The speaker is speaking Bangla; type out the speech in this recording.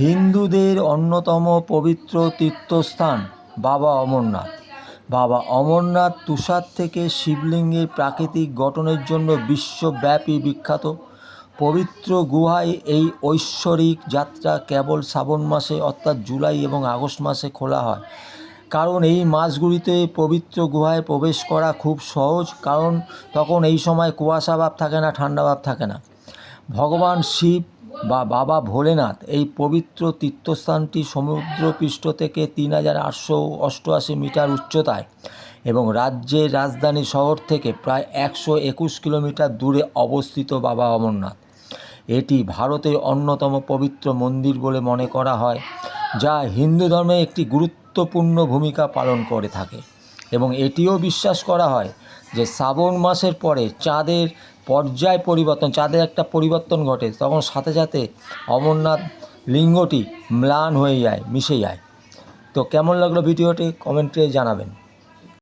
হিন্দুদের অন্যতম পবিত্র তীর্থস্থান বাবা অমরনাথ। বাবা অমরনাথ তুষার থেকে শিবলিঙ্গের প্রাকৃতিক গঠনের জন্য বিশ্বব্যাপী বিখ্যাত। পবিত্র গুহায় এই ঐশ্বরিক যাত্রা কেবল শ্রাবণ মাসে অর্থাৎ জুলাই এবং আগস্ট মাসে খোলা হয়, কারণ এই মাসগুলিতে পবিত্র গুহায় প্রবেশ করা খুব সহজ, কারণ তখন এই সময় কুয়াশা ভাব থাকে না, ঠান্ডা ভাব থাকে না। ভগবান শিব বা বাবা ভোলেনাথ এই পবিত্র তীর্থস্থানটি সমুদ্রপৃষ্ঠ থেকে ৩,৮৮৮ মিটার উচ্চতায় এবং রাজ্যের রাজধানী শহর থেকে প্রায় ১২১ কিলোমিটার দূরে অবস্থিত। বাবা অমরনাথ এটি ভারতের অন্যতম পবিত্র মন্দির বলে মনে করা হয়, যা হিন্দু ধর্মে একটি গুরুত্বপূর্ণ ভূমিকা পালন করে থাকে। এবং এটিও বিশ্বাস করা হয় যে শ্রাবণ মাসের পরে চাঁদের চাঁদের একটা পরিবর্তন ঘটে, তখন সাথে সাথে অমরনাথ লিঙ্গটি ম্লান হয়ে যায়, মিশে যায়। তো কেমন লাগলো ভিডিওটি কমেন্টে জানাবেন।